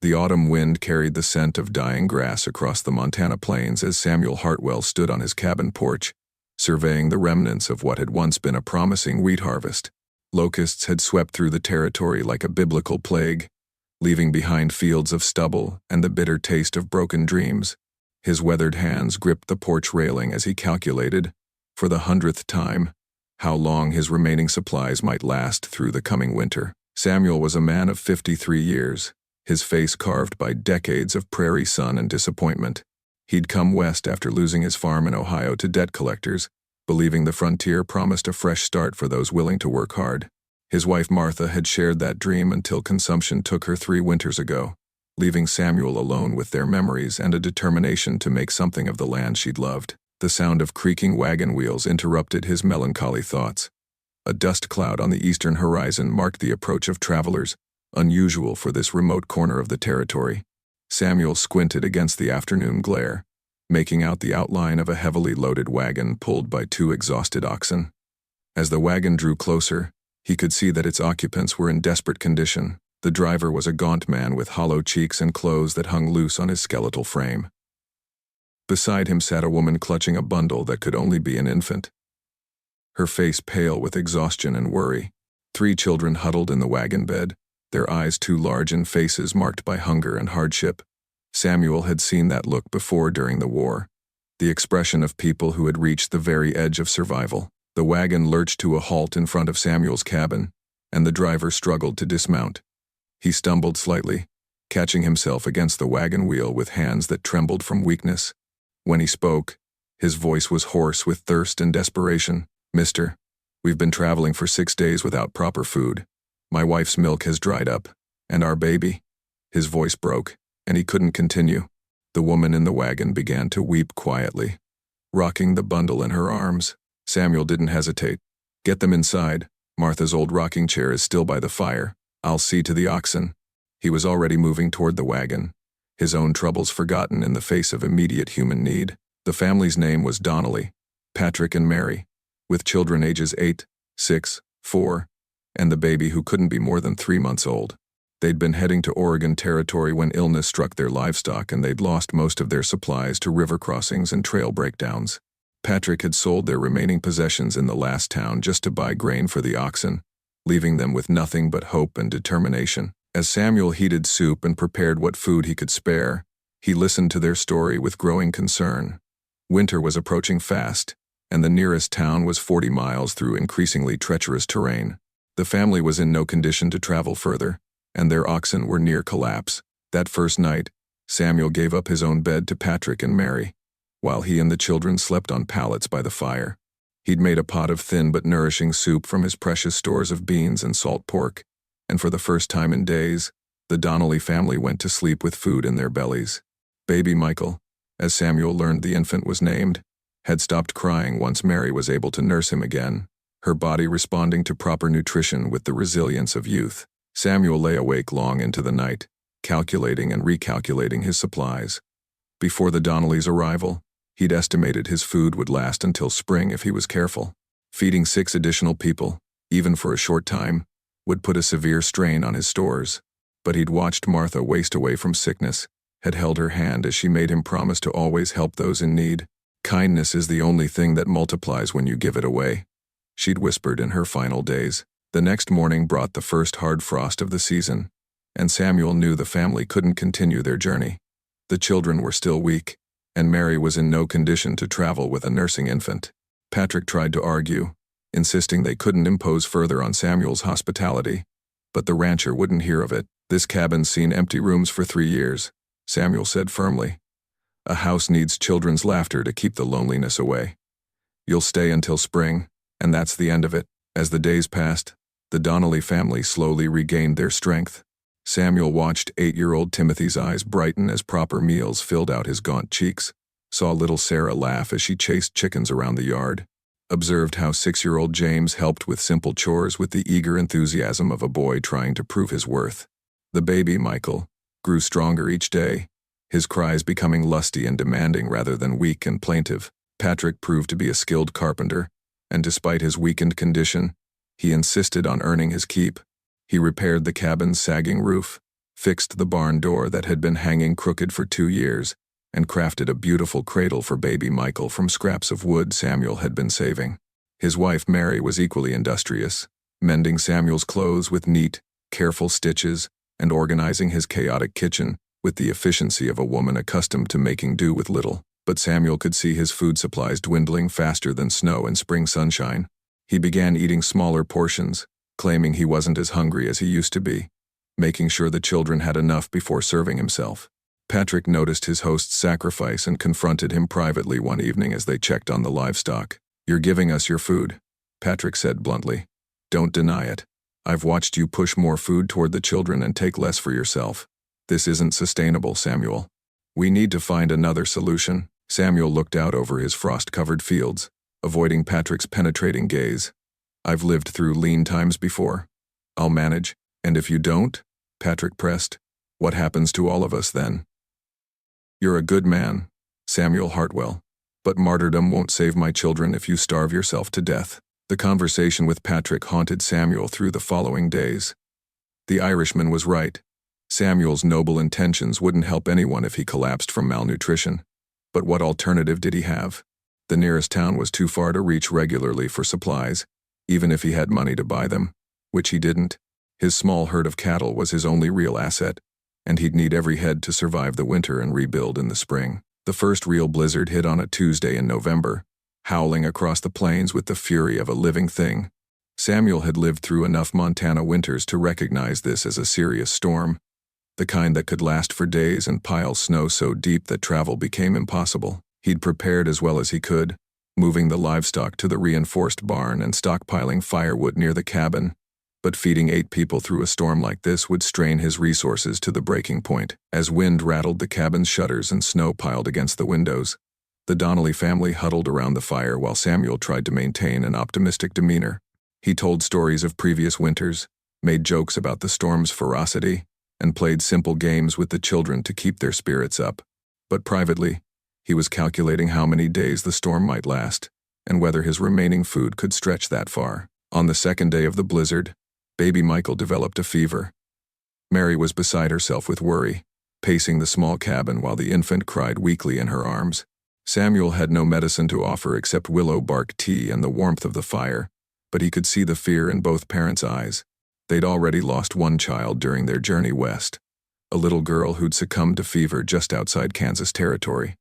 The autumn wind carried the scent of dying grass across the Montana plains as Samuel Hartwell stood on his cabin porch, surveying the remnants of what had once been a promising wheat harvest. Locusts had swept through the territory like a biblical plague, leaving behind fields of stubble and the bitter taste of broken dreams. His weathered hands gripped the porch railing as he calculated, for the 100th time, how long his remaining supplies might last through the coming winter. Samuel was a man of 53 years, his face carved by decades of prairie sun and disappointment. He'd come west after losing his farm in Ohio to debt collectors, believing the frontier promised a fresh start for those willing to work hard. His wife Martha had shared that dream until consumption took her 3 winters ago, leaving Samuel alone with their memories and a determination to make something of the land she'd loved. The sound of creaking wagon wheels interrupted his melancholy thoughts. A dust cloud on the eastern horizon marked the approach of travelers, unusual for this remote corner of the territory. Samuel squinted against the afternoon glare, making out the outline of a heavily loaded wagon pulled by 2 exhausted oxen. As the wagon drew closer, he could see that its occupants were in desperate condition. The driver was a gaunt man with hollow cheeks and clothes that hung loose on his skeletal frame. Beside him sat a woman clutching a bundle that could only be an infant, her face pale with exhaustion and worry. 3 children huddled in the wagon bed, their eyes too large and faces marked by hunger and hardship. Samuel had seen that look before during the war, the expression of people who had reached the very edge of survival. The wagon lurched to a halt in front of Samuel's cabin, and the driver struggled to dismount. He stumbled slightly, catching himself against the wagon wheel with hands that trembled from weakness. When he spoke, his voice was hoarse with thirst and desperation. "Mister, we've been traveling for 6 days without proper food. My wife's milk has dried up, and our baby." His voice broke, and he couldn't continue. The woman in the wagon began to weep quietly, rocking the bundle in her arms. Samuel didn't hesitate. "Get them inside. Martha's old rocking chair is still by the fire. I'll see to the oxen." He was already moving toward the wagon, his own troubles forgotten in the face of immediate human need. The family's name was Donnelly, Patrick and Mary, with children ages 8, 6, 4, and the baby who couldn't be more than 3 months old. They'd been heading to Oregon Territory when illness struck their livestock, and they'd lost most of their supplies to river crossings and trail breakdowns. Patrick had sold their remaining possessions in the last town just to buy grain for the oxen, leaving them with nothing but hope and determination. As Samuel heated soup and prepared what food he could spare, he listened to their story with growing concern. Winter was approaching fast, and the nearest town was 40 miles through increasingly treacherous terrain. The family was in no condition to travel further, and their oxen were near collapse. That first night, Samuel gave up his own bed to Patrick and Mary, while he and the children slept on pallets by the fire. He'd made a pot of thin but nourishing soup from his precious stores of beans and salt pork, and for the first time in days, the Donnelly family went to sleep with food in their bellies. Baby Michael, as Samuel learned the infant was named, had stopped crying once Mary was able to nurse him again, her body responding to proper nutrition with the resilience of youth. Samuel lay awake long into the night, calculating and recalculating his supplies. Before the Donnellys' arrival, he'd estimated his food would last until spring if he was careful. Feeding 6 additional people, even for a short time, would put a severe strain on his stores. But he'd watched Martha waste away from sickness, had held her hand as she made him promise to always help those in need. "Kindness is the only thing that multiplies when you give it away," she'd whispered in her final days. The next morning brought the first hard frost of the season, and Samuel knew the family couldn't continue their journey. The children were still weak, and Mary was in no condition to travel with a nursing infant. Patrick tried to argue, insisting they couldn't impose further on Samuel's hospitality, but the rancher wouldn't hear of it. "This cabin's seen empty rooms for 3 years, Samuel said firmly. "A house needs children's laughter to keep the loneliness away. You'll stay until spring, and that's the end of it." As the days passed, the Donnelly family slowly regained their strength. Samuel watched 8-year-old Timothy's eyes brighten as proper meals filled out his gaunt cheeks, saw little Sarah laugh as she chased chickens around the yard, observed how 6-year-old James helped with simple chores with the eager enthusiasm of a boy trying to prove his worth. The baby, Michael, grew stronger each day, his cries becoming lusty and demanding rather than weak and plaintive. Patrick proved to be a skilled carpenter, and despite his weakened condition, he insisted on earning his keep. He repaired the cabin's sagging roof, fixed the barn door that had been hanging crooked for 2 years, and crafted a beautiful cradle for baby Michael from scraps of wood Samuel had been saving. His wife Mary was equally industrious, mending Samuel's clothes with neat, careful stitches and organizing his chaotic kitchen with the efficiency of a woman accustomed to making do with little. But Samuel could see his food supplies dwindling faster than snow in spring sunshine. He began eating smaller portions, claiming he wasn't as hungry as he used to be, making sure the children had enough before serving himself. Patrick noticed his host's sacrifice and confronted him privately one evening as they checked on the livestock. "You're giving us your food," Patrick said bluntly. "Don't deny it. I've watched you push more food toward the children and take less for yourself. This isn't sustainable, Samuel. We need to find another solution." Samuel looked out over his frost-covered fields, avoiding Patrick's penetrating gaze. "I've lived through lean times before. I'll manage. And if you don't," Patrick pressed, "what happens to all of us then?" "You're a good man, Samuel Hartwell, but martyrdom won't save my children if you starve yourself to death." The conversation with Patrick haunted Samuel through the following days. The Irishman was right. Samuel's noble intentions wouldn't help anyone if he collapsed from malnutrition. But what alternative did he have? The nearest town was too far to reach regularly for supplies, even if he had money to buy them, which he didn't. His small herd of cattle was his only real asset, and he'd need every head to survive the winter and rebuild in the spring. The first real blizzard hit on a Tuesday in November, howling across the plains with the fury of a living thing. Samuel had lived through enough Montana winters to recognize this as a serious storm, the kind that could last for days and pile snow so deep that travel became impossible. He'd prepared as well as he could, moving the livestock to the reinforced barn and stockpiling firewood near the cabin, but feeding 8 people through a storm like this would strain his resources to the breaking point. As wind rattled the cabin's shutters and snow piled against the windows, the Donnelly family huddled around the fire while Samuel tried to maintain an optimistic demeanor. He told stories of previous winters, made jokes about the storm's ferocity, and played simple games with the children to keep their spirits up. But privately, he was calculating how many days the storm might last, and whether his remaining food could stretch that far. On the second day of the blizzard, baby Michael developed a fever. Mary was beside herself with worry, pacing the small cabin while the infant cried weakly in her arms. Samuel had no medicine to offer except willow bark tea and the warmth of the fire, but he could see the fear in both parents' eyes. They'd already lost one child during their journey west, a little girl who'd succumbed to fever just outside Kansas territory.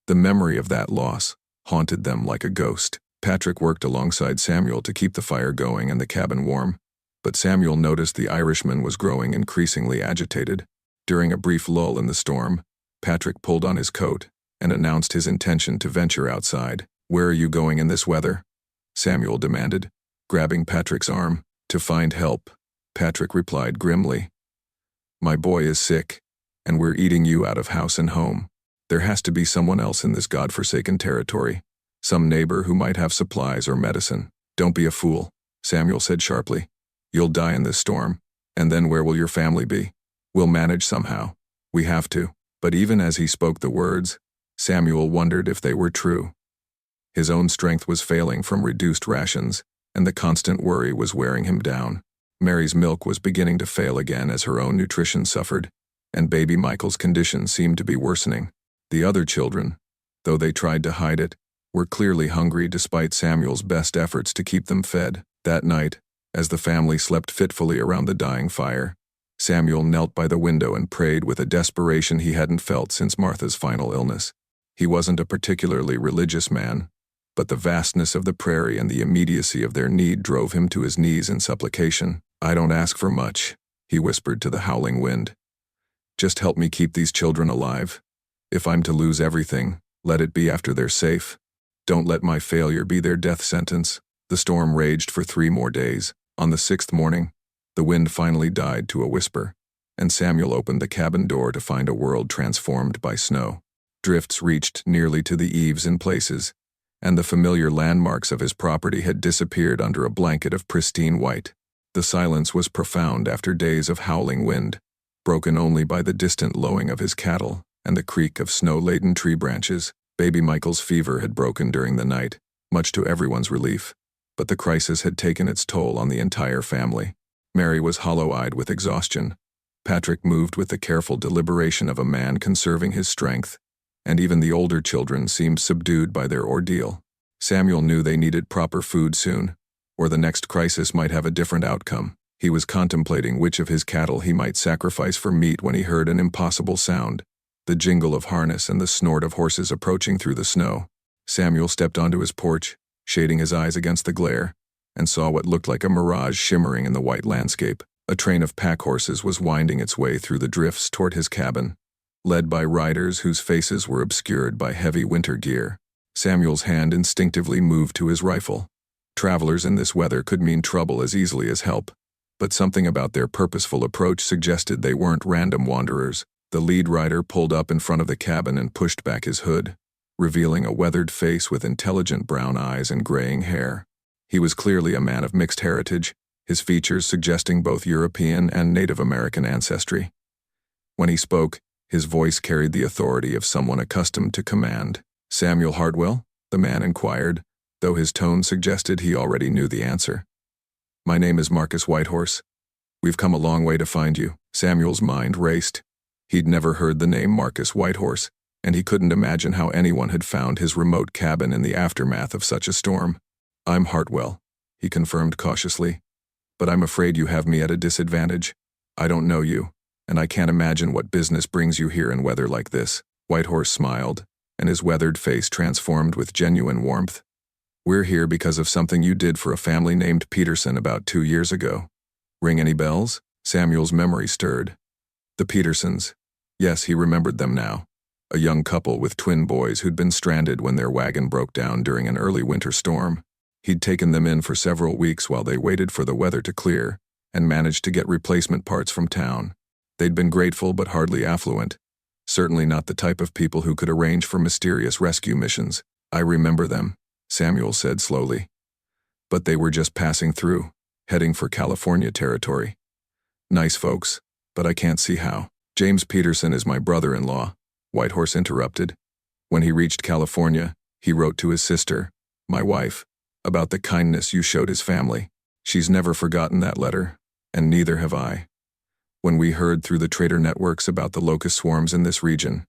The memory of that loss haunted them like a ghost. Patrick worked alongside Samuel to keep the fire going and the cabin warm, but Samuel noticed the Irishman was growing increasingly agitated. During a brief lull in the storm, Patrick pulled on his coat and announced his intention to venture outside. "Where are you going in this weather?" Samuel demanded, grabbing Patrick's arm. "To find help," Patrick replied grimly. "My boy is sick, and we're eating you out of house and home. There has to be someone else in this godforsaken territory, some neighbor who might have supplies or medicine." "Don't be a fool," Samuel said sharply. "You'll die in this storm, and then where will your family be? We'll manage somehow. We have to." But even as he spoke the words, Samuel wondered if they were true. His own strength was failing from reduced rations, and the constant worry was wearing him down. Mary's milk was beginning to fail again as her own nutrition suffered, and baby Michael's condition seemed to be worsening. The other children, though they tried to hide it, were clearly hungry despite Samuel's best efforts to keep them fed. That night, as the family slept fitfully around the dying fire, Samuel knelt by the window and prayed with a desperation he hadn't felt since Martha's final illness. He wasn't a particularly religious man, but the vastness of the prairie and the immediacy of their need drove him to his knees in supplication. "I don't ask for much," he whispered to the howling wind. "Just help me keep these children alive. If I'm to lose everything, let it be after they're safe. Don't let my failure be their death sentence." The storm raged for 3 more days. On the 6th morning, the wind finally died to a whisper, and Samuel opened the cabin door to find a world transformed by snow. Drifts reached nearly to the eaves in places, and the familiar landmarks of his property had disappeared under a blanket of pristine white. The silence was profound after days of howling wind, broken only by the distant lowing of his cattle and the creak of snow-laden tree branches. Baby Michael's fever had broken during the night, much to everyone's relief, but the crisis had taken its toll on the entire family. Mary was hollow-eyed with exhaustion, Patrick moved with the careful deliberation of a man conserving his strength, and even the older children seemed subdued by their ordeal. Samuel knew they needed proper food soon, or the next crisis might have a different outcome. He was contemplating which of his cattle he might sacrifice for meat when he heard an impossible sound, the jingle of harness and the snort of horses approaching through the snow. Samuel stepped onto his porch, shading his eyes against the glare, and saw what looked like a mirage shimmering in the white landscape. A train of pack horses was winding its way through the drifts toward his cabin, led by riders whose faces were obscured by heavy winter gear. Samuel's hand instinctively moved to his rifle. Travelers in this weather could mean trouble as easily as help, but something about their purposeful approach suggested they weren't random wanderers. The lead rider pulled up in front of the cabin and pushed back his hood, revealing a weathered face with intelligent brown eyes and graying hair. He was clearly a man of mixed heritage, his features suggesting both European and Native American ancestry. When he spoke, his voice carried the authority of someone accustomed to command. "Samuel Hartwell?" the man inquired, though his tone suggested he already knew the answer. "My name is Marcus Whitehorse. We've come a long way to find you." Samuel's mind raced. He'd never heard the name Marcus Whitehorse, and he couldn't imagine how anyone had found his remote cabin in the aftermath of such a storm. "I'm Hartwell," he confirmed cautiously, "but I'm afraid you have me at a disadvantage. I don't know you, and I can't imagine what business brings you here in weather like this." Whitehorse smiled, and his weathered face transformed with genuine warmth. "We're here because of something you did for a family named Peterson about 2 years ago. Ring any bells?" Samuel's memory stirred. The Petersons. Yes, he remembered them now. A young couple with twin boys who'd been stranded when their wagon broke down during an early winter storm. He'd taken them in for several weeks while they waited for the weather to clear, and managed to get replacement parts from town. They'd been grateful but hardly affluent. Certainly not the type of people who could arrange for mysterious rescue missions. "I remember them," Samuel said slowly. "But they were just passing through, heading for California territory. Nice folks, but I can't see how." "James Peterson is my brother-in-law," Whitehorse interrupted. "When he reached California, he wrote to his sister, my wife, about the kindness you showed his family. She's never forgotten that letter, and neither have I. When we heard through the trader networks about the locust swarms in this region,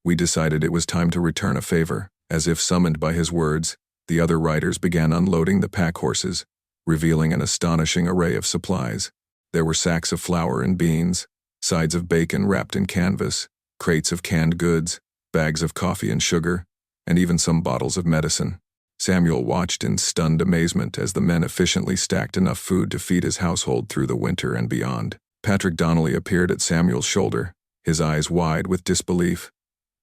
we decided it was time to return a favor." As if summoned by his words, the other riders began unloading the pack horses, revealing an astonishing array of supplies. There were sacks of flour and beans, sides of bacon wrapped in canvas, crates of canned goods, bags of coffee and sugar, and even some bottles of medicine. Samuel watched in stunned amazement as the men efficiently stacked enough food to feed his household through the winter and beyond. Patrick Donnelly appeared at Samuel's shoulder, his eyes wide with disbelief.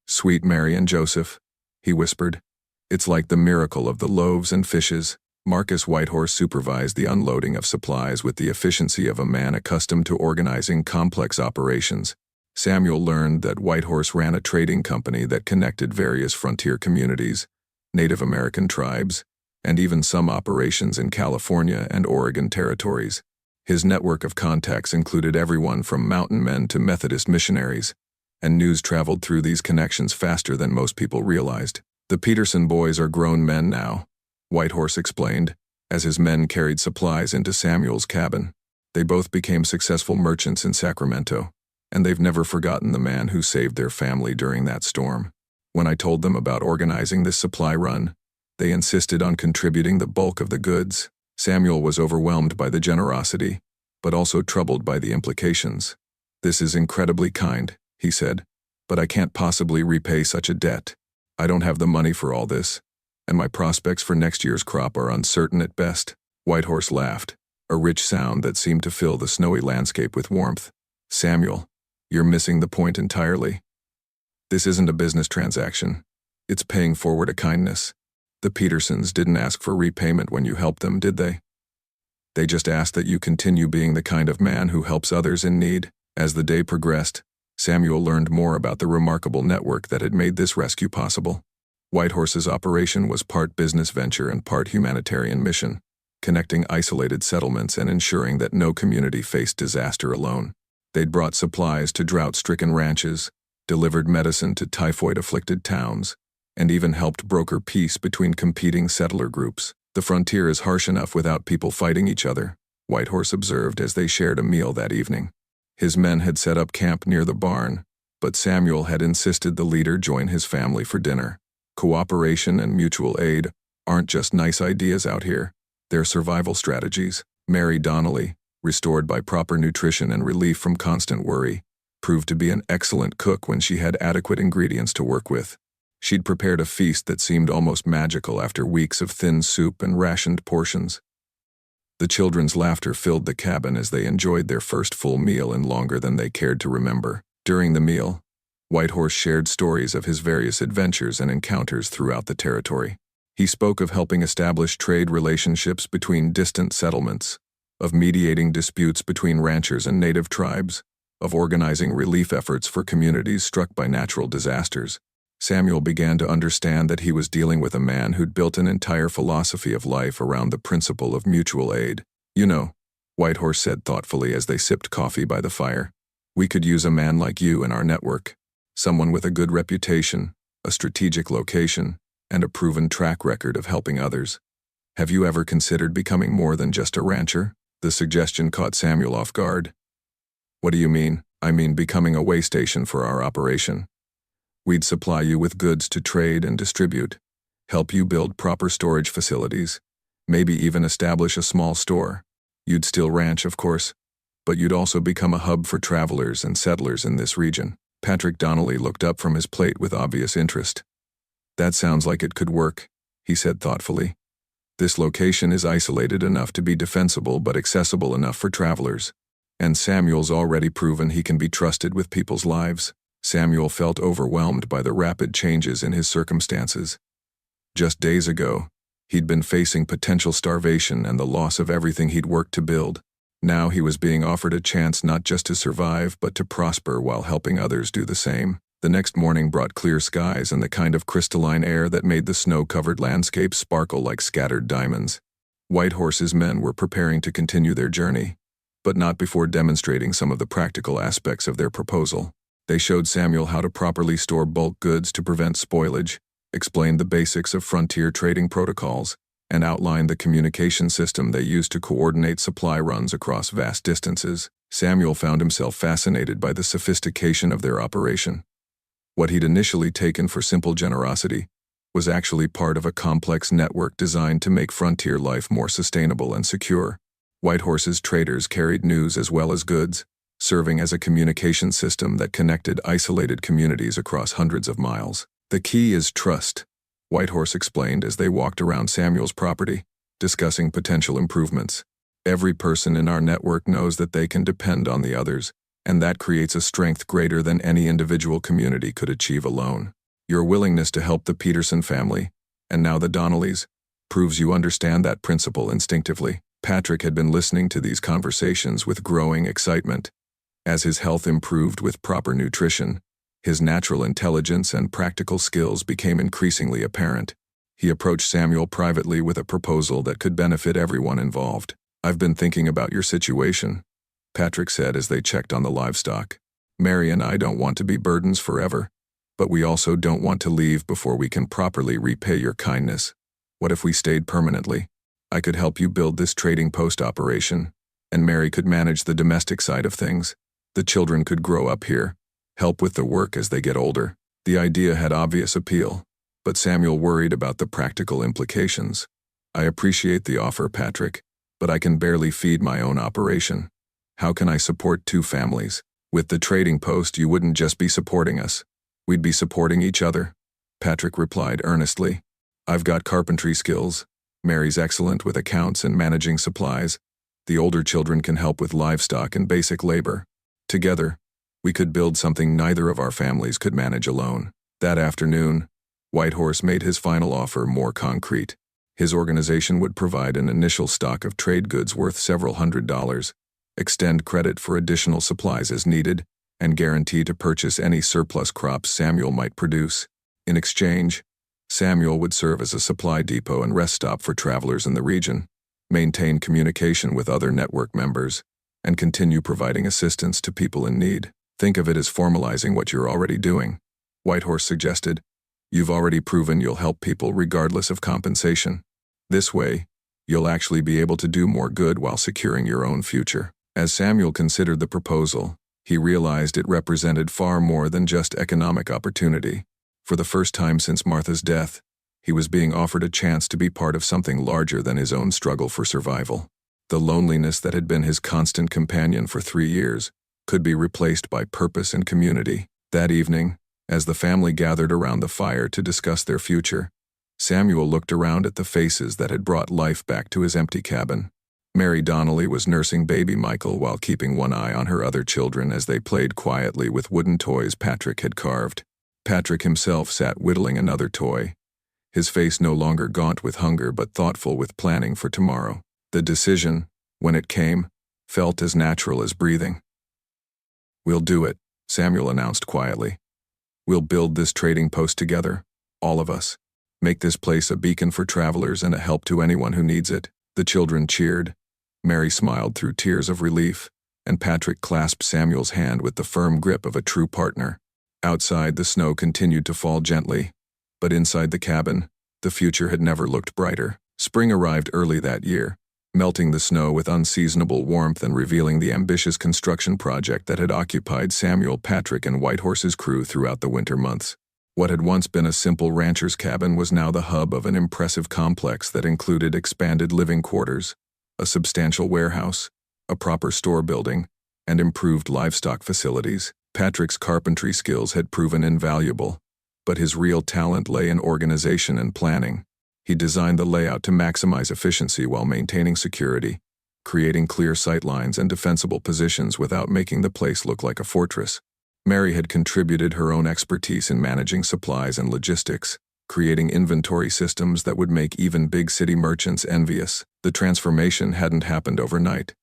"Sweet Mary and Joseph," he whispered. "It's like the miracle of the loaves and fishes." Marcus Whitehorse supervised the unloading of supplies with the efficiency of a man accustomed to organizing complex operations. Samuel learned that Whitehorse ran a trading company that connected various frontier communities, Native American tribes, and even some operations in California and Oregon territories. His network of contacts included everyone from mountain men to Methodist missionaries, and news traveled through these connections faster than most people realized. "The Peterson boys are grown men now," Whitehorse explained, as his men carried supplies into Samuel's cabin. "They both became successful merchants in Sacramento, and they've never forgotten the man who saved their family during that storm. When I told them about organizing this supply run, they insisted on contributing the bulk of the goods." Samuel was overwhelmed by the generosity, but also troubled by the implications. "This is incredibly kind," he said, "but I can't possibly repay such a debt. I don't have the money for all this, and my prospects for next year's crop are uncertain at best." Whitehorse laughed, a rich sound that seemed to fill the snowy landscape with warmth. "Samuel, you're missing the point entirely. This isn't a business transaction. It's paying forward a kindness. The Petersons didn't ask for repayment when you helped them, did they? They just asked that you continue being the kind of man who helps others in need." As the day progressed, Samuel learned more about the remarkable network that had made this rescue possible. Whitehorse's operation was part business venture and part humanitarian mission, connecting isolated settlements and ensuring that no community faced disaster alone. They'd brought supplies to drought-stricken ranches, delivered medicine to typhoid-afflicted towns, and even helped broker peace between competing settler groups. "The frontier is harsh enough without people fighting each other," Whitehorse observed as they shared a meal that evening. His men had set up camp near the barn, but Samuel had insisted the leader join his family for dinner. Cooperation and mutual aid aren't just nice ideas out here, they're survival strategies. Mary Donnelly, restored by proper nutrition and relief from constant worry, proved to be an excellent cook when she had adequate ingredients to work with. She'd prepared a feast that seemed almost magical after weeks of thin soup and rationed portions. The children's laughter filled the cabin as they enjoyed their first full meal in longer than they cared to remember. During the meal, Whitehorse shared stories of his various adventures and encounters throughout the territory. He spoke of helping establish trade relationships between distant settlements, of mediating disputes between ranchers and native tribes, of organizing relief efforts for communities struck by natural disasters. Samuel began to understand that he was dealing with a man who'd built an entire philosophy of life around the principle of mutual aid. You know, Whitehorse said thoughtfully as they sipped coffee by the fire, we could use a man like you in our network, someone with a good reputation, a strategic location, and a proven track record of helping others. Have you ever considered becoming more than just a rancher? The suggestion caught Samuel off guard. What do you mean? I mean becoming a way station for our operation. We'd supply you with goods to trade and distribute, help you build proper storage facilities, maybe even establish a small store. You'd still ranch, of course, but you'd also become a hub for travelers and settlers in this region. Patrick Donnelly looked up from his plate with obvious interest. That sounds like it could work, he said thoughtfully. This location is isolated enough to be defensible but accessible enough for travelers. And Samuel's already proven he can be trusted with people's lives. Samuel felt overwhelmed by the rapid changes in his circumstances. Just days ago, he'd been facing potential starvation and the loss of everything he'd worked to build. Now he was being offered a chance not just to survive but to prosper while helping others do the same. The next morning brought clear skies and the kind of crystalline air that made the snow-covered landscape sparkle like scattered diamonds. Whitehorse's men were preparing to continue their journey, but not before demonstrating some of the practical aspects of their proposal. They showed Samuel how to properly store bulk goods to prevent spoilage, explained the basics of frontier trading protocols, and outlined the communication system they used to coordinate supply runs across vast distances. Samuel found himself fascinated by the sophistication of their operation. What he'd initially taken for simple generosity was actually part of a complex network designed to make frontier life more sustainable and secure. Whitehorse's traders carried news as well as goods, serving as a communication system that connected isolated communities across hundreds of miles. The key is trust, Whitehorse explained as they walked around Samuel's property, discussing potential improvements. Every person in our network knows that they can depend on the others, and that creates a strength greater than any individual community could achieve alone. Your willingness to help the Peterson family, and now the Donnellys, proves you understand that principle instinctively. Patrick had been listening to these conversations with growing excitement. As his health improved with proper nutrition, his natural intelligence and practical skills became increasingly apparent. He approached Samuel privately with a proposal that could benefit everyone involved. I've been thinking about your situation, Patrick said as they checked on the livestock. Mary and I don't want to be burdens forever, but we also don't want to leave before we can properly repay your kindness. What if we stayed permanently? I could help you build this trading post operation, and Mary could manage the domestic side of things. The children could grow up here, help with the work as they get older. The idea had obvious appeal, but Samuel worried about the practical implications. I appreciate the offer, Patrick, but I can barely feed my own operation. How can I support two families? With the trading post, you wouldn't just be supporting us. We'd be supporting each other, Patrick replied earnestly. I've got carpentry skills. Mary's excellent with accounts and managing supplies. The older children can help with livestock and basic labor. Together, we could build something neither of our families could manage alone. That afternoon, Whitehorse made his final offer more concrete. His organization would provide an initial stock of trade goods worth several $100s, extend credit for additional supplies as needed, and guarantee to purchase any surplus crops Samuel might produce. In exchange, Samuel would serve as a supply depot and rest stop for travelers in the region, maintain communication with other network members, and continue providing assistance to people in need. Think of it as formalizing what you're already doing, Whitehorse suggested. You've already proven you'll help people regardless of compensation. This way, you'll actually be able to do more good while securing your own future. As Samuel considered the proposal, He realized it represented far more than just economic opportunity. For the first time since Martha's death, he was being offered a chance to be part of something larger than his own struggle for survival. The loneliness that had been his constant companion for 3 years could be replaced by purpose and community. That evening, as the family gathered around the fire to discuss their future, Samuel looked around at the faces that had brought life back to his empty cabin. Mary Donnelly was nursing baby Michael while keeping one eye on her other children as they played quietly with wooden toys Patrick had carved. Patrick himself sat whittling another toy, his face no longer gaunt with hunger but thoughtful with planning for tomorrow. The decision, when it came, felt as natural as breathing. "We'll do it," Samuel announced quietly. "We'll build this trading post together, all of us. Make this place a beacon for travelers and a help to anyone who needs it." The children cheered. Mary smiled through tears of relief, and Patrick clasped Samuel's hand with the firm grip of a true partner. Outside, the snow continued to fall gently, but inside the cabin, the future had never looked brighter. Spring arrived early that year, melting the snow with unseasonable warmth and revealing the ambitious construction project that had occupied Samuel, Patrick, and Whitehorse's crew throughout the winter months. What had once been a simple rancher's cabin was now the hub of an impressive complex that included expanded living quarters, a substantial warehouse, a proper store building, and improved livestock facilities. Patrick's carpentry skills had proven invaluable, but his real talent lay in organization and planning. He designed the layout to maximize efficiency while maintaining security, creating clear sightlines and defensible positions without making the place look like a fortress. Mary had contributed her own expertise in managing supplies and logistics, creating inventory systems that would make even big city merchants envious. The transformation hadn't happened overnight.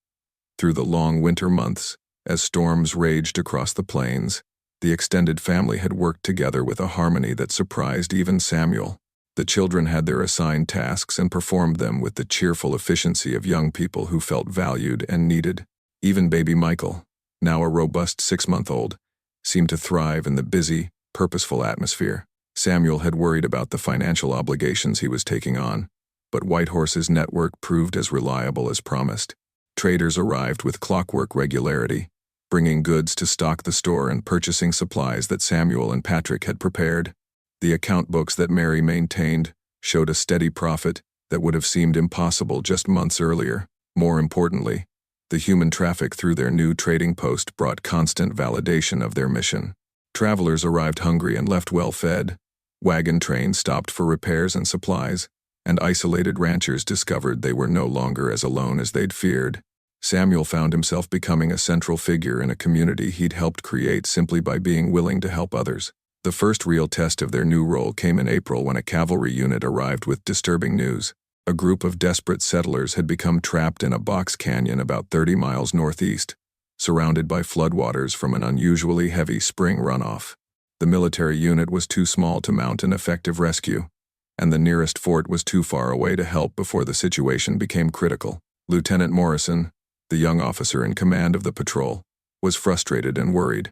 Through the long winter months, as storms raged across the plains, the extended family had worked together with a harmony that surprised even Samuel. The children had their assigned tasks and performed them with the cheerful efficiency of young people who felt valued and needed. Even baby Michael, now a robust 6-month-old, seemed to thrive in the busy, purposeful atmosphere. Samuel had worried about the financial obligations he was taking on, but Whitehorse's network proved as reliable as promised. Traders arrived with clockwork regularity, bringing goods to stock the store and purchasing supplies that Samuel and Patrick had prepared. The account books that Mary maintained showed a steady profit that would have seemed impossible just months earlier. More importantly, the human traffic through their new trading post brought constant validation of their mission. Travelers arrived hungry and left well-fed. Wagon trains stopped for repairs and supplies, and isolated ranchers discovered they were no longer as alone as they'd feared. Samuel found himself becoming a central figure in a community he'd helped create simply by being willing to help others. The first real test of their new role came in April when a cavalry unit arrived with disturbing news. A group of desperate settlers had become trapped in a box canyon about 30 miles northeast, surrounded by floodwaters from an unusually heavy spring runoff. The military unit was too small to mount an effective rescue, and the nearest fort was too far away to help before the situation became critical. Lieutenant Morrison, the young officer in command of the patrol, was frustrated and worried.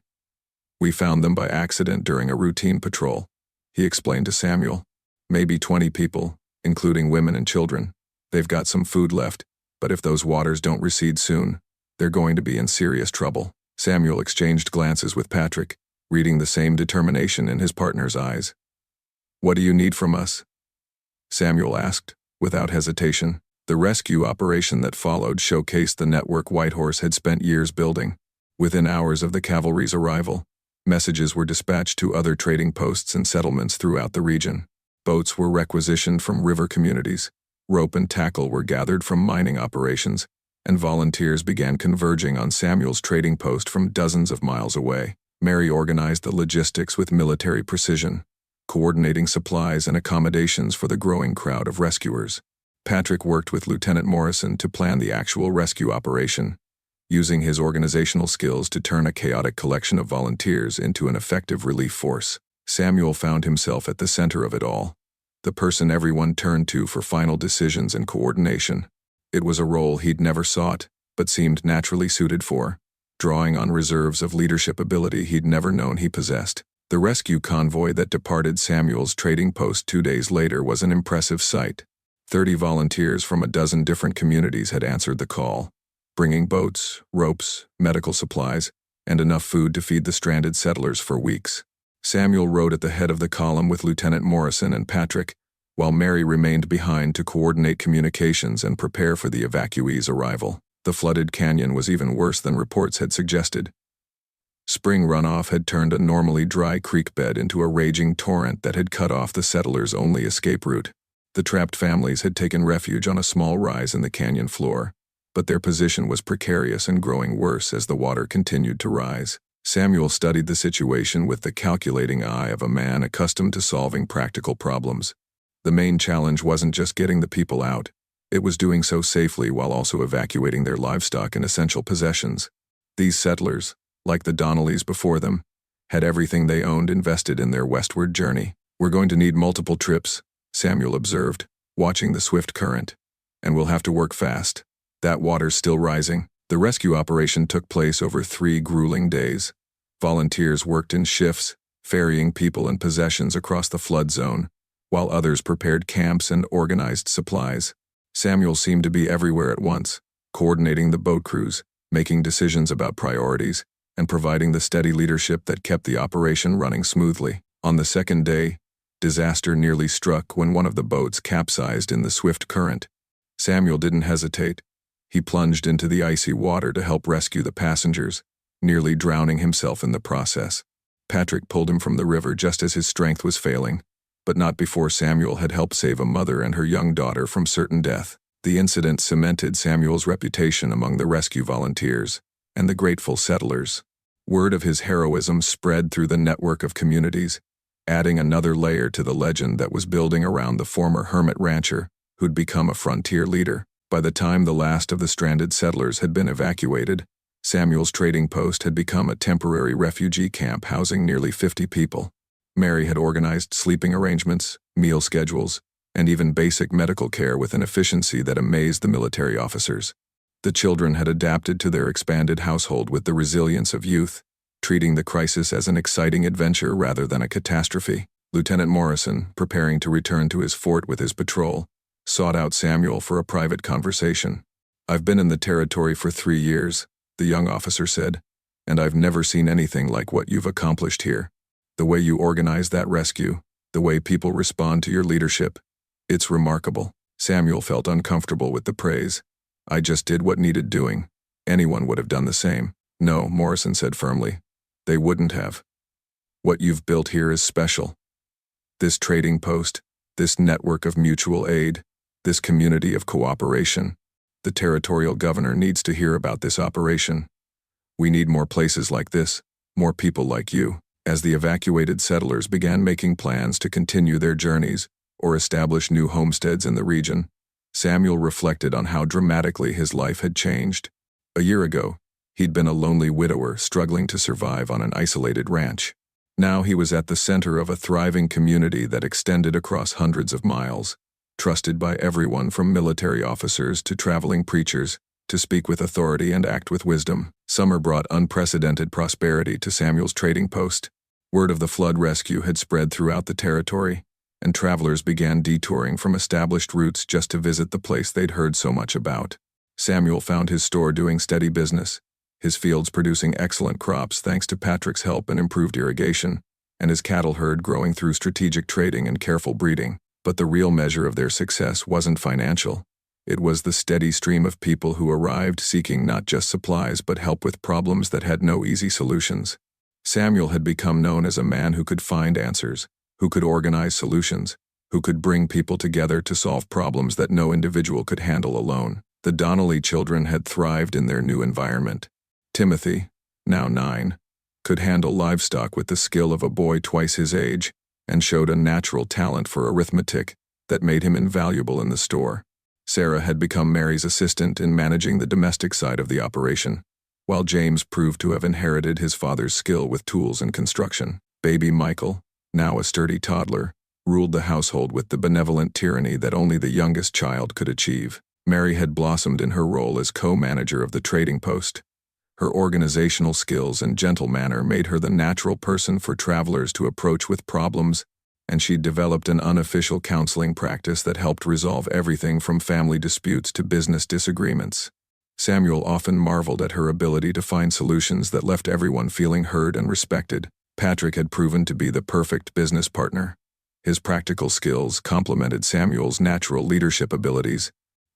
"We found them by accident during a routine patrol," he explained to Samuel. "Maybe 20 people, including women and children. They've got some food left, but if those waters don't recede soon, they're going to be in serious trouble." Samuel exchanged glances with Patrick, reading the same determination in his partner's eyes. "What do you need from us?" Samuel asked, without hesitation. The rescue operation that followed showcased the network Whitehorse had spent years building. Within hours of the cavalry's arrival, messages were dispatched to other trading posts and settlements throughout the region. Boats were requisitioned from river communities, rope and tackle were gathered from mining operations, and volunteers began converging on Samuel's trading post from dozens of miles away. Mary organized the logistics with military precision, coordinating supplies and accommodations for the growing crowd of rescuers. Patrick worked with Lieutenant Morrison to plan the actual rescue operation, using his organizational skills to turn a chaotic collection of volunteers into an effective relief force. Samuel found himself at the center of it all, the person everyone turned to for final decisions and coordination. It was a role he'd never sought, but seemed naturally suited for, drawing on reserves of leadership ability he'd never known he possessed. The rescue convoy that departed Samuel's trading post 2 days later was an impressive sight. 30 volunteers from a dozen different communities had answered the call, bringing boats, ropes, medical supplies, and enough food to feed the stranded settlers for weeks. Samuel rode at the head of the column with Lieutenant Morrison and Patrick, while Mary remained behind to coordinate communications and prepare for the evacuees' arrival. The flooded canyon was even worse than reports had suggested. Spring runoff had turned a normally dry creek bed into a raging torrent that had cut off the settlers' only escape route. The trapped families had taken refuge on a small rise in the canyon floor, but their position was precarious and growing worse as the water continued to rise. Samuel studied the situation with the calculating eye of a man accustomed to solving practical problems. The main challenge wasn't just getting the people out, it was doing so safely while also evacuating their livestock and essential possessions. These settlers, like the Donnellys before them, had everything they owned invested in their westward journey. "We're going to need multiple trips," Samuel observed, watching the swift current. "And we'll have to work fast. That water's still rising." The rescue operation took place over 3 grueling days. Volunteers worked in shifts, ferrying people and possessions across the flood zone, while others prepared camps and organized supplies. Samuel seemed to be everywhere at once, coordinating the boat crews, making decisions about priorities, and providing the steady leadership that kept the operation running smoothly. On the second day, disaster nearly struck when one of the boats capsized in the swift current. Samuel didn't hesitate. He plunged into the icy water to help rescue the passengers, nearly drowning himself in the process. Patrick pulled him from the river just as his strength was failing, but not before Samuel had helped save a mother and her young daughter from certain death. The incident cemented Samuel's reputation among the rescue volunteers and the grateful settlers. Word of his heroism spread through the network of communities, adding another layer to the legend that was building around the former hermit rancher who'd become a frontier leader. By the time the last of the stranded settlers had been evacuated, Samuel's trading post had become a temporary refugee camp housing nearly 50 people. Mary had organized sleeping arrangements, meal schedules, and even basic medical care with an efficiency that amazed the military officers. The children had adapted to their expanded household with the resilience of youth, treating the crisis as an exciting adventure rather than a catastrophe. Lieutenant Morrison, preparing to return to his fort with his patrol, sought out Samuel for a private conversation. "I've been in the territory for 3 years," the young officer said, "and I've never seen anything like what you've accomplished here. The way you organize that rescue, the way people respond to your leadership, it's remarkable." Samuel felt uncomfortable with the praise. "I just did what needed doing. Anyone would have done the same." "No," Morrison said firmly. "They wouldn't have. What you've built here is special. This trading post, this network of mutual aid, this community of cooperation. The territorial governor needs to hear about this operation. We need more places like this, more people like you." As the evacuated settlers began making plans to continue their journeys or establish new homesteads in the region, Samuel reflected on how dramatically his life had changed. A year ago, he'd been a lonely widower struggling to survive on an isolated ranch. Now he was at the center of a thriving community that extended across hundreds of miles, trusted by everyone from military officers to traveling preachers to speak with authority and act with wisdom. Summer brought unprecedented prosperity to Samuel's trading post. Word of the flood rescue had spread throughout the territory, and travelers began detouring from established routes just to visit the place they'd heard so much about. Samuel found his store doing steady business, his fields producing excellent crops thanks to Patrick's help and improved irrigation, and his cattle herd growing through strategic trading and careful breeding. But the real measure of their success wasn't financial. It was the steady stream of people who arrived seeking not just supplies but help with problems that had no easy solutions. Samuel had become known as a man who could find answers, who could organize solutions, who could bring people together to solve problems that no individual could handle alone. The Donnelly children had thrived in their new environment. Timothy, now 9, could handle livestock with the skill of a boy twice his age, and showed a natural talent for arithmetic that made him invaluable in the store. Sarah had become Mary's assistant in managing the domestic side of the operation, while James proved to have inherited his father's skill with tools and construction. Baby Michael, now a sturdy toddler, ruled the household with the benevolent tyranny that only the youngest child could achieve. Mary had blossomed in her role as co-manager of the trading post. Her organizational skills and gentle manner made her the natural person for travelers to approach with problems, and she'd developed an unofficial counseling practice that helped resolve everything from family disputes to business disagreements. Samuel often marveled at her ability to find solutions that left everyone feeling heard and respected. Patrick had proven to be the perfect business partner. His practical skills complemented Samuel's natural leadership abilities,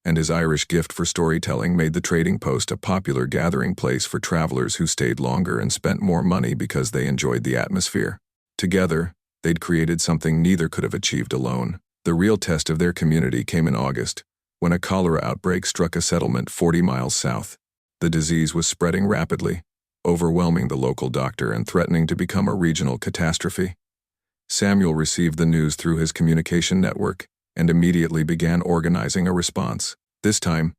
and his Irish gift for storytelling made the trading post a popular gathering place for travelers who stayed longer and spent more money because they enjoyed the atmosphere. Together, they'd created something neither could have achieved alone. The real test of their community came in August, when a cholera outbreak struck a settlement 40 miles south. The disease was spreading rapidly, overwhelming the local doctor and threatening to become a regional catastrophe. Samuel received the news through his communication network and immediately began organizing a response. This time,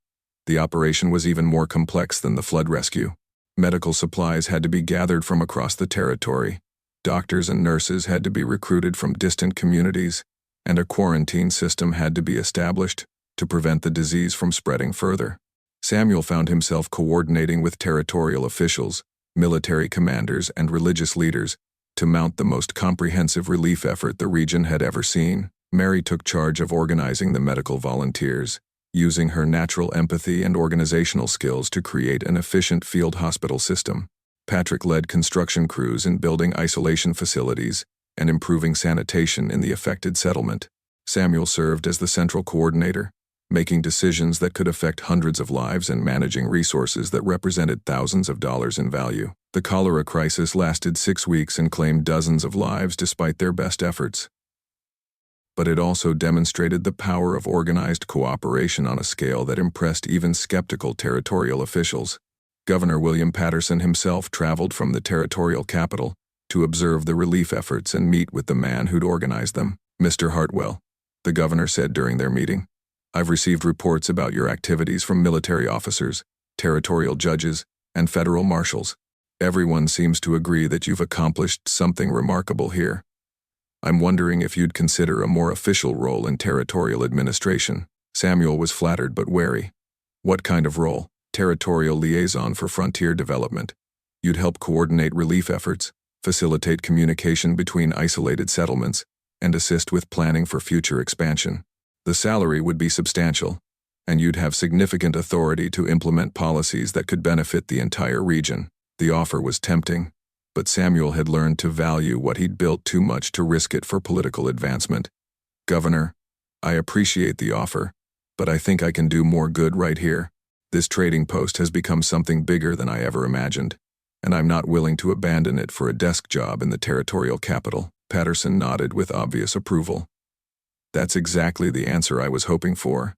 the operation was even more complex than the flood rescue. Medical supplies had to be gathered from across the territory, doctors and nurses had to be recruited from distant communities, and a quarantine system had to be established to prevent the disease from spreading further. Samuel found himself coordinating with territorial officials, military commanders, and religious leaders to mount the most comprehensive relief effort the region had ever seen. Mary took charge of organizing the medical volunteers, using her natural empathy and organizational skills to create an efficient field hospital system. Patrick led construction crews in building isolation facilities and improving sanitation in the affected settlement. Samuel served as the central coordinator, making decisions that could affect hundreds of lives and managing resources that represented thousands of dollars in value. The cholera crisis lasted 6 weeks and claimed dozens of lives despite their best efforts. But it also demonstrated the power of organized cooperation on a scale that impressed even skeptical territorial officials. Governor William Patterson himself traveled from the territorial capital to observe the relief efforts and meet with the man who'd organized them. "Mr. Hartwell," the governor said during their meeting, "I've received reports about your activities from military officers, territorial judges, and federal marshals. Everyone seems to agree that you've accomplished something remarkable here. I'm wondering if you'd consider a more official role in territorial administration." Samuel was flattered but wary. "What kind of role?" "Territorial liaison for frontier development. You'd help coordinate relief efforts, facilitate communication between isolated settlements, and assist with planning for future expansion. The salary would be substantial, and you'd have significant authority to implement policies that could benefit the entire region." The offer was tempting, but Samuel had learned to value what he'd built too much to risk it for political advancement. "Governor, I appreciate the offer, but I think I can do more good right here. This trading post has become something bigger than I ever imagined, and I'm not willing to abandon it for a desk job in the territorial capital." Patterson nodded with obvious approval. "That's exactly the answer I was hoping for.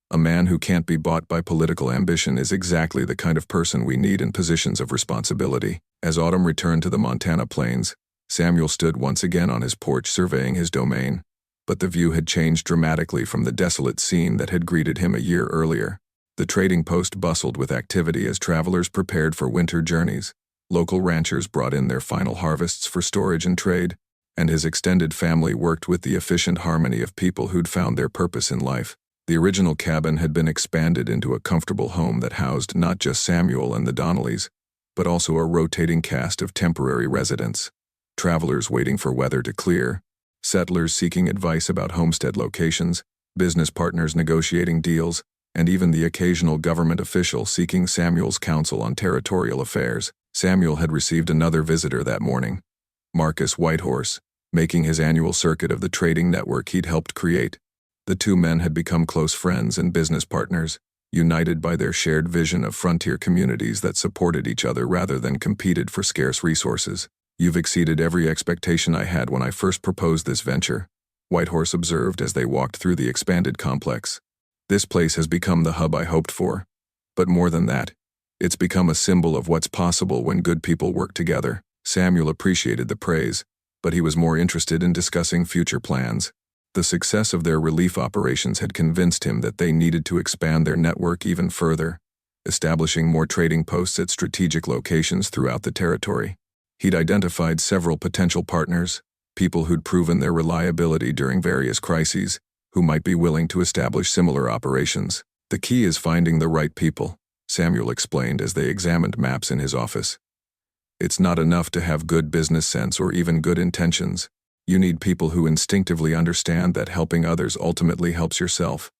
A man who can't be bought by political ambition is exactly the kind of person we need in positions of responsibility." As autumn returned to the Montana plains, Samuel stood once again on his porch surveying his domain, but the view had changed dramatically from the desolate scene that had greeted him a year earlier. The trading post bustled with activity as travelers prepared for winter journeys. Local ranchers brought in their final harvests for storage and trade, and his extended family worked with the efficient harmony of people who'd found their purpose in life. The original cabin had been expanded into a comfortable home that housed not just Samuel and the Donnellys, but also a rotating cast of temporary residents. Travelers waiting for weather to clear, settlers seeking advice about homestead locations, business partners negotiating deals, and even the occasional government official seeking Samuel's counsel on territorial affairs. Samuel had received another visitor that morning, Marcus Whitehorse, making his annual circuit of the trading network he'd helped create. The two men had become close friends and business partners, united by their shared vision of frontier communities that supported each other rather than competed for scarce resources. "You've exceeded every expectation I had when I first proposed this venture," Whitehorse observed as they walked through the expanded complex. "This place has become the hub I hoped for. But more than that, it's become a symbol of what's possible when good people work together." Samuel appreciated the praise, but he was more interested in discussing future plans. The success of their relief operations had convinced him that they needed to expand their network even further, establishing more trading posts at strategic locations throughout the territory. He'd identified several potential partners, people who'd proven their reliability during various crises, who might be willing to establish similar operations. "The key is finding the right people," Samuel explained as they examined maps in his office. "It's not enough to have good business sense or even good intentions. You need people who instinctively understand that helping others ultimately helps yourself.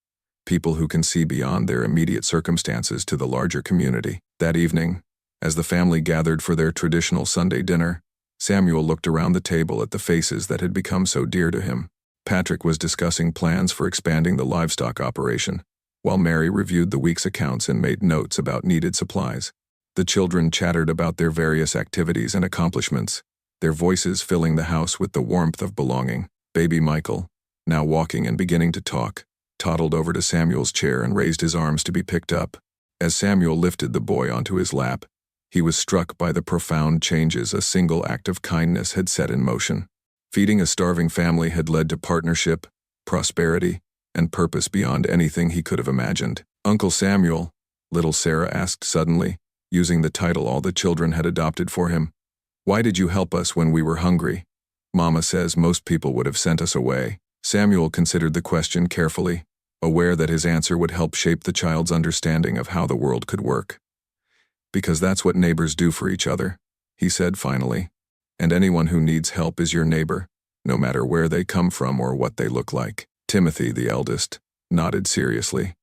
people who can see beyond their immediate circumstances to the larger community. That evening, as the family gathered for their traditional Sunday dinner, Samuel looked around the table at the faces that had become so dear to him. Patrick was discussing plans for expanding the livestock operation, while Mary reviewed the week's accounts and made notes about needed supplies. The children chattered about their various activities and accomplishments, their voices filling the house with the warmth of belonging. Baby Michael, now walking and beginning to talk, toddled over to Samuel's chair and raised his arms to be picked up. As Samuel lifted the boy onto his lap, he was struck by the profound changes a single act of kindness had set in motion. Feeding a starving family had led to partnership, prosperity, and purpose beyond anything he could have imagined. "Uncle Samuel," little Sarah asked suddenly, using the title all the children had adopted for him, "why did you help us when we were hungry? Mama says most people would have sent us away." Samuel considered the question carefully, aware that his answer would help shape the child's understanding of how the world could work. "Because that's what neighbors do for each other," he said finally. "And anyone who needs help is your neighbor, no matter where they come from or what they look like." Timothy, the eldest, nodded seriously.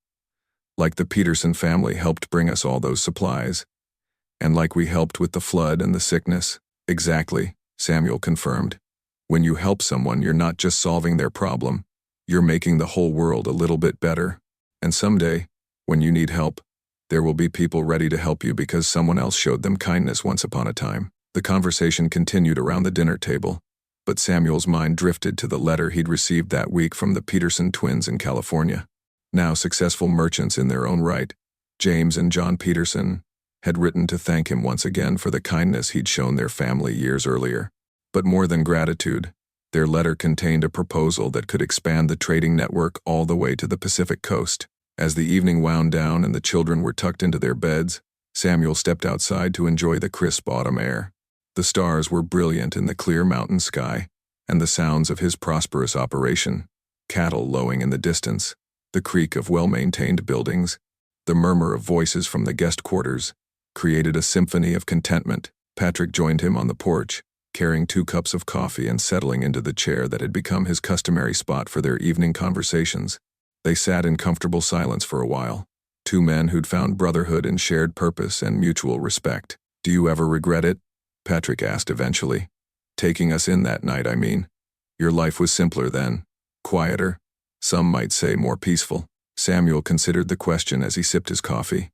"Like the Peterson family helped bring us all those supplies. And like we helped with the flood and the sickness." "Exactly," Samuel confirmed. "When you help someone, you're not just solving their problem, you're making the whole world a little bit better. And someday, when you need help, there will be people ready to help you because someone else showed them kindness once upon a time." The conversation continued around the dinner table, but Samuel's mind drifted to the letter he'd received that week from the Peterson twins in California. Now successful merchants in their own right, James and John Peterson, had written to thank him once again for the kindness he'd shown their family years earlier. But more than gratitude, their letter contained a proposal that could expand the trading network all the way to the Pacific coast. As the evening wound down and the children were tucked into their beds, Samuel stepped outside to enjoy the crisp autumn air. The stars were brilliant in the clear mountain sky, and the sounds of his prosperous operation, cattle lowing in the distance, the creak of well-maintained buildings, the murmur of voices from the guest quarters, created a symphony of contentment. Patrick joined him on the porch, carrying 2 cups of coffee and settling into the chair that had become his customary spot for their evening conversations. They sat in comfortable silence for a while, 2 men who'd found brotherhood in shared purpose and mutual respect. "Do you ever regret it?" Patrick asked eventually. "Taking us in that night, I mean. Your life was simpler then, quieter, some might say more peaceful." Samuel considered the question as he sipped his coffee.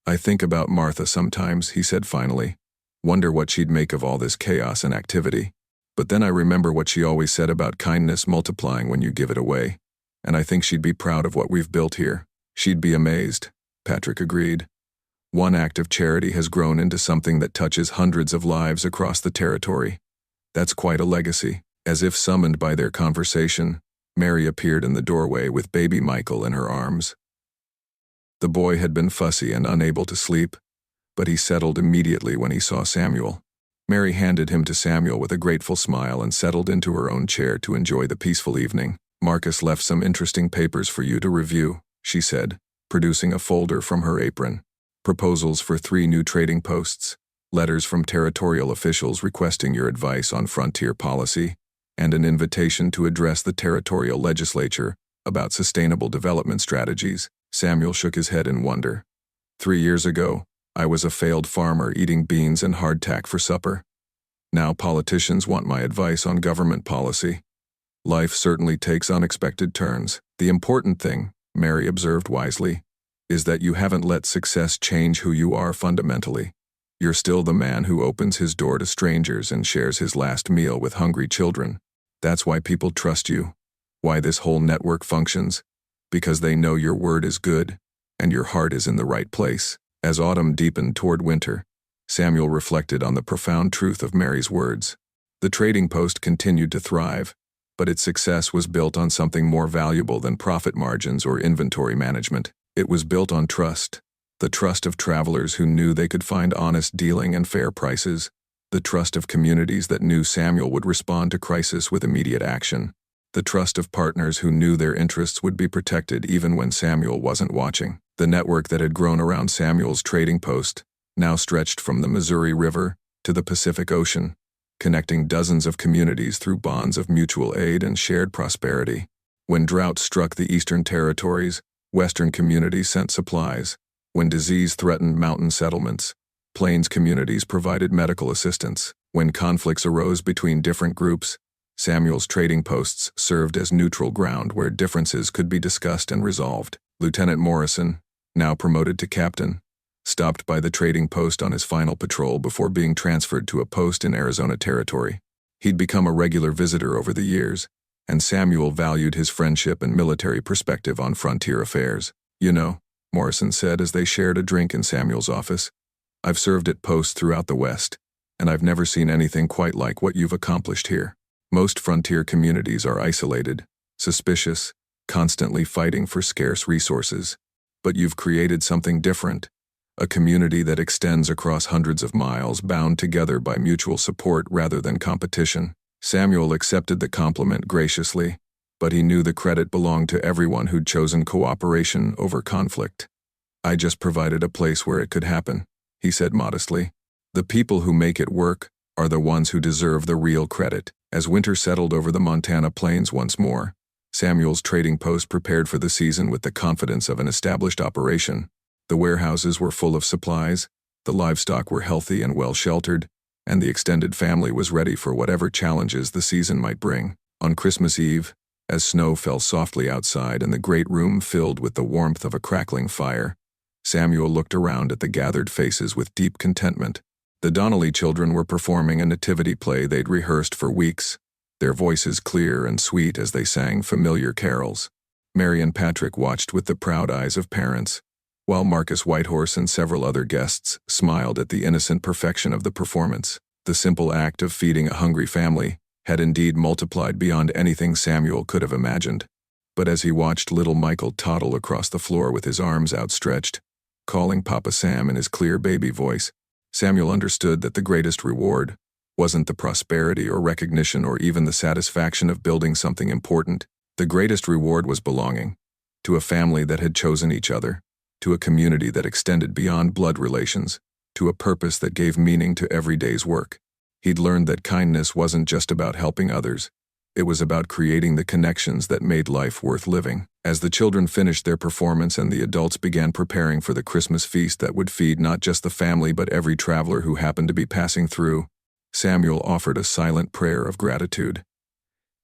"I think about Martha sometimes," he said finally. "Wonder what she'd make of all this chaos and activity. But then I remember what she always said about kindness multiplying when you give it away. And I think she'd be proud of what we've built here." "She'd be amazed," Patrick agreed. "One act of charity has grown into something that touches hundreds of lives across the territory. That's quite a legacy." As if summoned by their conversation, Mary appeared in the doorway with baby Michael in her arms. The boy had been fussy and unable to sleep, but he settled immediately when he saw Samuel. Mary handed him to Samuel with a grateful smile and settled into her own chair to enjoy the peaceful evening. "Marcus left some interesting papers for you to review," she said, producing a folder from her apron. "Proposals for 3 new trading posts, letters from territorial officials requesting your advice on frontier policy, and an invitation to address the territorial legislature about sustainable development strategies." Samuel shook his head in wonder. 3 years ago, I was a failed farmer eating beans and hardtack for supper. Now politicians want my advice on government policy. Life certainly takes unexpected turns. "The important thing," Mary observed wisely, "is that you haven't let success change who you are fundamentally. You're still the man who opens his door to strangers and shares his last meal with hungry children. That's why people trust you, why this whole network functions, because they know your word is good, and your heart is in the right place." As autumn deepened toward winter, Samuel reflected on the profound truth of Mary's words. The trading post continued to thrive, but its success was built on something more valuable than profit margins or inventory management. It was built on trust, the trust of travelers who knew they could find honest dealing and fair prices, the trust of communities that knew Samuel would respond to crisis with immediate action, the trust of partners who knew their interests would be protected even when Samuel wasn't watching. The network that had grown around Samuel's trading post now stretched from the Missouri River to the Pacific Ocean, connecting dozens of communities through bonds of mutual aid and shared prosperity. When drought struck the eastern territories, Western communities sent supplies. When disease threatened mountain settlements, Plains communities provided medical assistance. When conflicts arose between different groups, Samuel's trading posts served as neutral ground where differences could be discussed and resolved. Lieutenant Morrison, now promoted to captain, stopped by the trading post on his final patrol before being transferred to a post in Arizona Territory. He'd become a regular visitor over the years, and Samuel valued his friendship and military perspective on frontier affairs. "You know," Morrison said as they shared a drink in Samuel's office, "I've served at posts throughout the West, and I've never seen anything quite like what you've accomplished here. Most frontier communities are isolated, suspicious, constantly fighting for scarce resources. But you've created something different, a community that extends across hundreds of miles, bound together by mutual support rather than competition." Samuel accepted the compliment graciously, but he knew the credit belonged to everyone who'd chosen cooperation over conflict. "I just provided a place where it could happen," he said modestly. "The people who make it work are the ones who deserve the real credit." As winter settled over the Montana plains once more, Samuel's trading post prepared for the season with the confidence of an established operation. The warehouses were full of supplies, the livestock were healthy and well sheltered, and the extended family was ready for whatever challenges the season might bring. On Christmas Eve, as snow fell softly outside and the great room filled with the warmth of a crackling fire, Samuel looked around at the gathered faces with deep contentment. The Donnelly children were performing a nativity play they'd rehearsed for weeks, their voices clear and sweet as they sang familiar carols. Mary and Patrick watched with the proud eyes of parents, while Marcus Whitehorse and several other guests smiled at the innocent perfection of the performance. The simple act of feeding a hungry family had indeed multiplied beyond anything Samuel could have imagined. But as he watched little Michael toddle across the floor with his arms outstretched, calling Papa Sam in his clear baby voice, Samuel understood that the greatest reward wasn't the prosperity or recognition or even the satisfaction of building something important. The greatest reward was belonging to a family that had chosen each other, to a community that extended beyond blood relations, to a purpose that gave meaning to every day's work. He'd learned that kindness wasn't just about helping others. It was about creating the connections that made life worth living. As the children finished their performance and the adults began preparing for the Christmas feast that would feed not just the family but every traveler who happened to be passing through, Samuel offered a silent prayer of gratitude.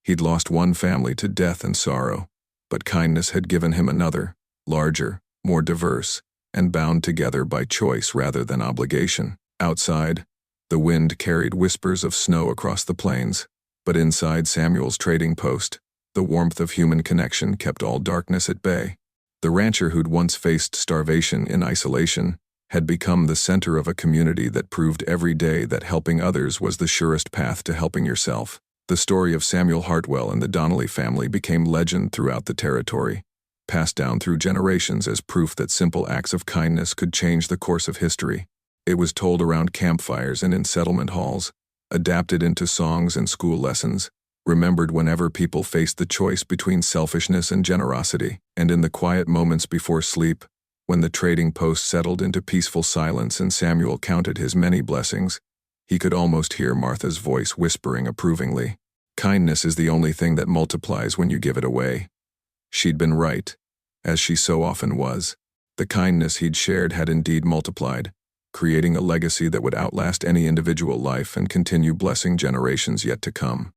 He'd lost one family to death and sorrow, but kindness had given him another, larger, more diverse, and bound together by choice rather than obligation. Outside, the wind carried whispers of snow across the plains, but inside Samuel's trading post, the warmth of human connection kept all darkness at bay. The rancher who'd once faced starvation in isolation had become the center of a community that proved every day that helping others was the surest path to helping yourself. The story of Samuel Hartwell and the Donnelly family became legend throughout the territory, passed down through generations as proof that simple acts of kindness could change the course of history. It was told around campfires and in settlement halls, adapted into songs and school lessons, remembered whenever people faced the choice between selfishness and generosity. And in the quiet moments before sleep, when the trading post settled into peaceful silence and Samuel counted his many blessings, he could almost hear Martha's voice whispering approvingly, "Kindness is the only thing that multiplies when you give it away." She'd been right, as she so often was. The kindness he'd shared had indeed multiplied, creating a legacy that would outlast any individual life and continue blessing generations yet to come.